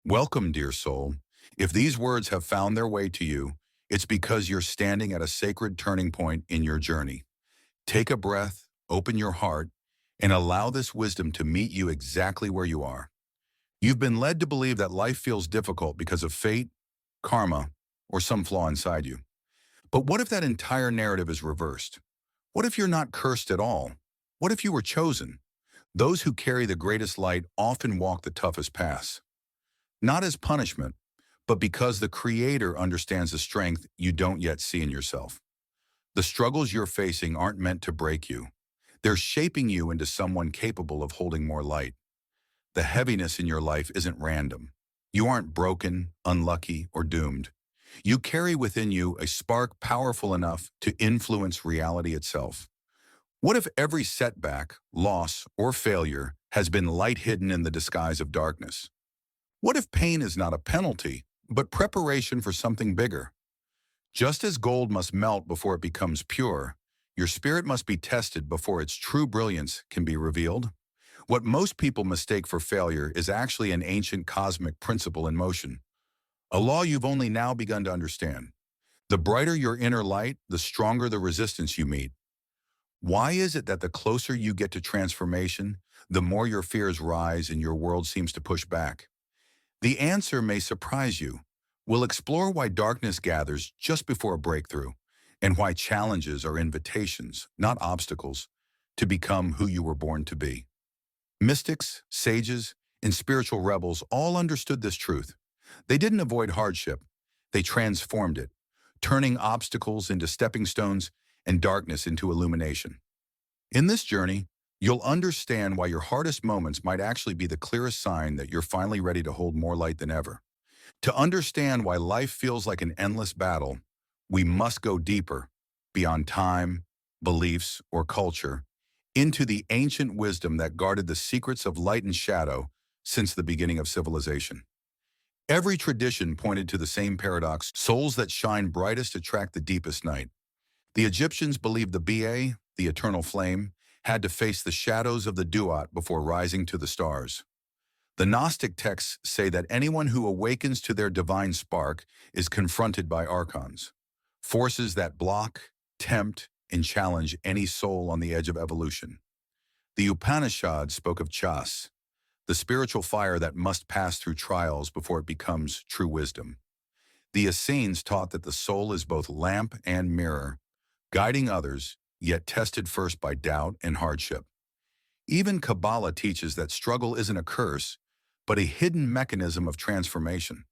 Welcome, dear soul. If these words have found their way to you, it's because you're standing at a sacred turning point in your journey. Take a breath, open your heart, and allow this wisdom to meet you exactly where you are. You've been led to believe that life feels difficult because of fate, karma, or some flaw inside you. But what if that entire narrative is reversed? What if you're not cursed at all? What if you were chosen? Those who carry the greatest light often walk the toughest paths. Not as punishment, but because the Creator understands the strength you don't yet see in yourself. The struggles you're facing aren't meant to break you. They're shaping you into someone capable of holding more light. The heaviness in your life isn't random. You aren't broken, unlucky, or doomed. You carry within you a spark powerful enough to influence reality itself. What if every setback, loss, or failure has been light hidden in the disguise of darkness? What if pain is not a penalty, but preparation for something bigger? Just as gold must melt before it becomes pure, your spirit must be tested before its true brilliance can be revealed. What most people mistake for failure is actually an ancient cosmic principle in motion, a law you've only now begun to understand. The brighter your inner light, the stronger the resistance you meet. Why is it that the closer you get to transformation, the more your fears rise and your world seems to push back? The answer may surprise you. We'll explore why darkness gathers just before a breakthrough, and why challenges are invitations, not obstacles, to become who you were born to be. Mystics, sages, and spiritual rebels all understood this truth. They didn't avoid hardship, they transformed it, turning obstacles into stepping stones and darkness into illumination. In this journey, you'll understand why your hardest moments might actually be the clearest sign that you're finally ready to hold more light than ever. To understand why life feels like an endless battle, we must go deeper, beyond time, beliefs, or culture, into the ancient wisdom that guarded the secrets of light and shadow since the beginning of civilization. Every tradition pointed to the same paradox: souls that shine brightest attract the deepest night. The Egyptians believed the Ba, the eternal flame, had to face the shadows of the duat before rising to the stars. The Gnostic texts say that anyone who awakens to their divine spark is confronted by archons, forces that block, tempt, and challenge any soul on the edge of evolution. The Upanishads spoke of chas, the spiritual fire that must pass through trials before it becomes true wisdom. The Essenes taught that the soul is both lamp and mirror, guiding others, yet tested first by doubt and hardship. Even Kabbalah teaches that struggle isn't a curse, but a hidden mechanism of transformation.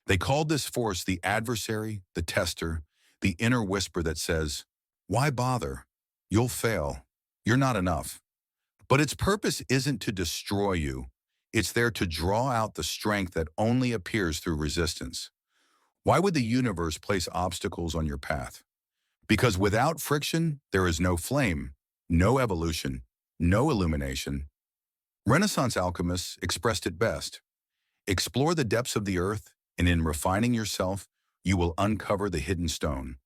They called this force the adversary, the tester, the inner whisper that says, "Why bother? You'll fail. You're not enough." But its purpose isn't to destroy you. It's there to draw out the strength that only appears through resistance. Why would the universe place obstacles on your path? Because without friction, there is no flame, no evolution, no illumination. Renaissance alchemists expressed it best. Explore the depths of the earth, and in refining yourself, you will uncover the hidden stone.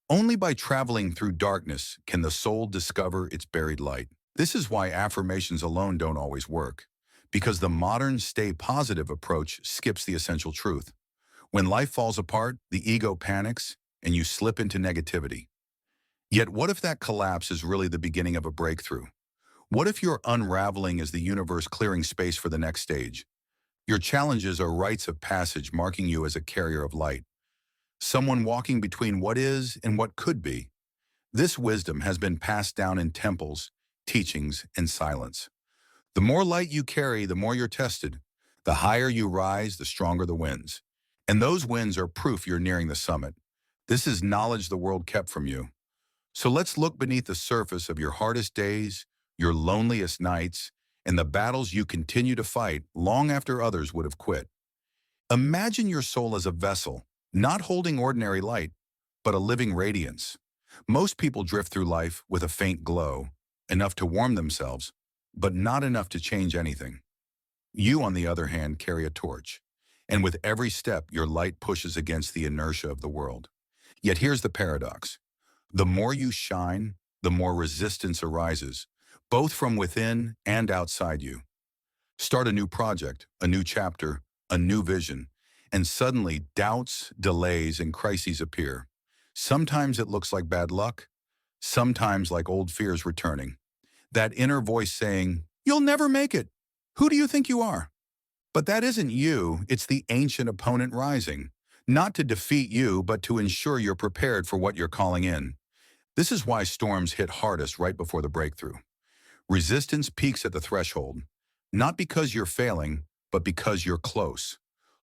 Only by traveling through darkness can the soul discover its buried light. This is why affirmations alone don't always work, because the modern stay positive approach skips the essential truth. When life falls apart, the ego panics, and you slip into negativity. Yet what if that collapse is really the beginning of a breakthrough? What if your unraveling is the universe clearing space for the next stage? Your challenges are rites of passage marking you as a carrier of light, someone walking between what is and what could be. This wisdom has been passed down in temples, teachings, and silence. The more light you carry, the more you're tested. The higher you rise, the stronger the winds. And those winds are proof you're nearing the summit. This is knowledge the world kept from you. So let's look beneath the surface of your hardest days, your loneliest nights, and the battles you continue to fight long after others would have quit. Imagine your soul as a vessel, not holding ordinary light, but a living radiance. Most people drift through life with a faint glow, enough to warm themselves, but not enough to change anything. You, on the other hand, carry a torch, and with every step, your light pushes against the inertia of the world. Yet here's the paradox. The more you shine, the more resistance arises, both from within and outside you. Start a new project, a new chapter, a new vision, and suddenly doubts, delays, and crises appear. Sometimes it looks like bad luck, sometimes like old fears returning. That inner voice saying, "You'll never make it. Who do you think you are?" But that isn't you, it's the ancient opponent rising. Not to defeat you, but to ensure you're prepared for what you're calling in. This is why storms hit hardest right before the breakthrough. Resistance peaks at the threshold, not because you're failing, but because you're close.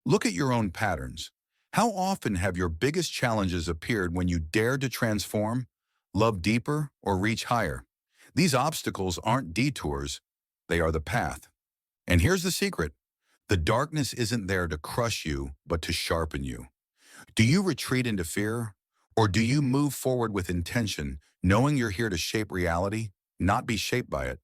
Look at your own patterns. How often have your biggest challenges appeared when you dared to transform, love deeper, or reach higher? These obstacles aren't detours, they are the path. And here's the secret. The darkness isn't there to crush you, but to sharpen you. Do you retreat into fear? Or do you move forward with intention, knowing you're here to shape reality, not be shaped by it?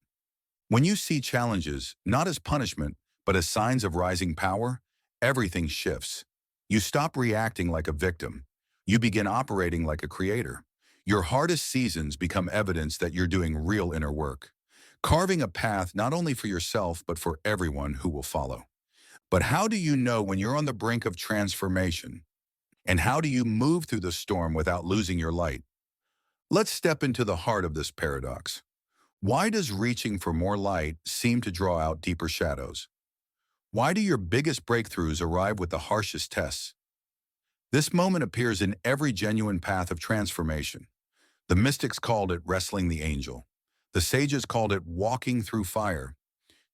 When you see challenges, not as punishment, but as signs of rising power, everything shifts. You stop reacting like a victim. You begin operating like a creator. Your hardest seasons become evidence that you're doing real inner work, carving a path not only for yourself, but for everyone who will follow. But how do you know when you're on the brink of transformation? And how do you move through the storm without losing your light? Let's step into the heart of this paradox. Why does reaching for more light seem to draw out deeper shadows? Why do your biggest breakthroughs arrive with the harshest tests? This moment appears in every genuine path of transformation. The mystics called it wrestling the angel. The sages called it walking through fire.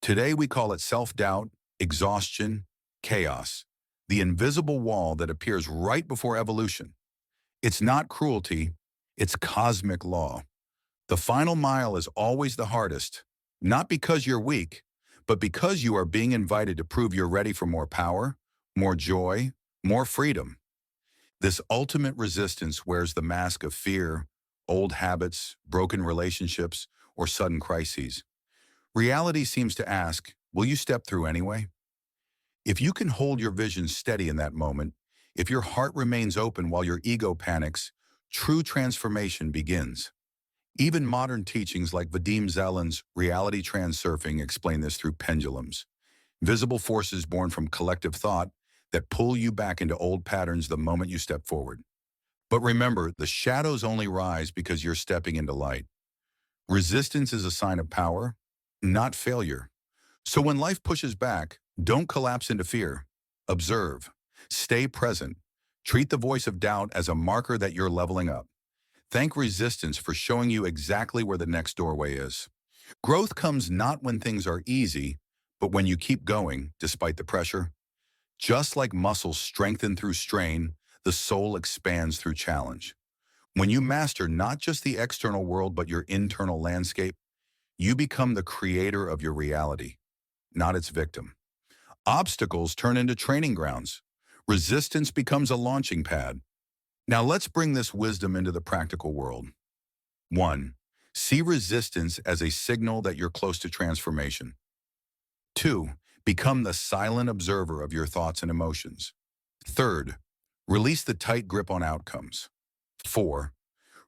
Today we call it self-doubt, exhaustion, chaos, the invisible wall that appears right before evolution. It's not cruelty, it's cosmic law. The final mile is always the hardest, not because you're weak, but because you are being invited to prove you're ready for more power, more joy, more freedom. This ultimate resistance wears the mask of fear, old habits, broken relationships, or sudden crises. Reality seems to ask, will you step through anyway? If you can hold your vision steady in that moment, if your heart remains open while your ego panics, true transformation begins. Even modern teachings like Vadim Zeland's reality transurfing explain this through pendulums, visible forces born from collective thought that pull you back into old patterns the moment you step forward. But remember, the shadows only rise because you're stepping into light. Resistance is a sign of power, not failure. So when life pushes back, don't collapse into fear. Observe. Stay present. Treat the voice of doubt as a marker that you're leveling up. Thank resistance for showing you exactly where the next doorway is. Growth comes not when things are easy, but when you keep going despite the pressure. Just like muscles strengthen through strain, the soul expands through challenge. When you master not just the external world but your internal landscape, you become the creator of your reality, not its victim. Obstacles turn into training grounds. Resistance becomes a launching pad. Now let's bring this wisdom into the practical world. 1. See resistance as a signal that you're close to transformation. 2. Become the silent observer of your thoughts and emotions. 3. Release the tight grip on outcomes. 4.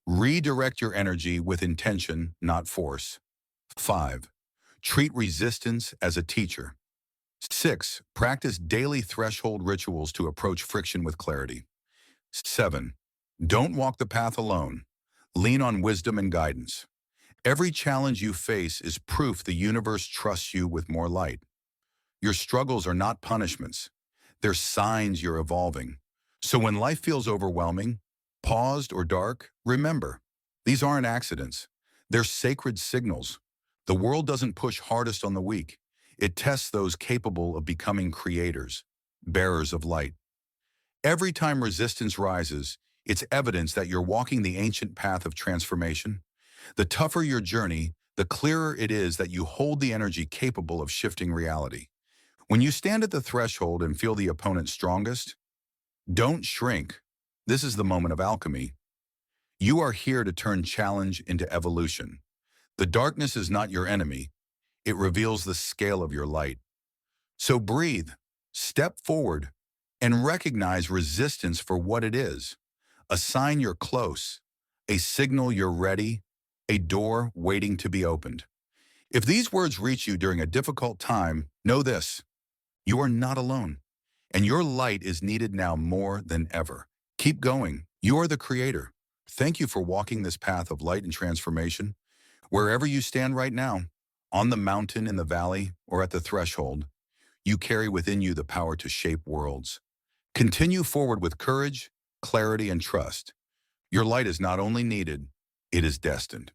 Redirect your energy with intention, not force. 5. Treat resistance as a teacher. 6. Practice daily threshold rituals to approach friction with clarity. 7. Don't walk the path alone. Lean on wisdom and guidance. Every challenge you face is proof the universe trusts you with more light. Your struggles are not punishments. They're signs you're evolving. So when life feels overwhelming, paused, or dark, remember, these aren't accidents. They're sacred signals. The world doesn't push hardest on the weak. It tests those capable of becoming creators, bearers of light. Every time resistance rises, it's evidence that you're walking the ancient path of transformation. The tougher your journey, the clearer it is that you hold the energy capable of shifting reality. When you stand at the threshold and feel the opponent strongest, don't shrink. This is the moment of alchemy. You are here to turn challenge into evolution. The darkness is not your enemy. It reveals the scale of your light. So breathe, step forward, and recognize resistance for what it is. A sign you're close, a signal you're ready, a door waiting to be opened. If these words reach you during a difficult time, know this: you are not alone. And your light is needed now more than ever. Keep going. You are the creator. Thank you for walking this path of light and transformation. Wherever you stand right now, on the mountain, in the valley, or at the threshold, you carry within you the power to shape worlds. Continue forward with courage, clarity, and trust. Your light is not only needed, it is destined.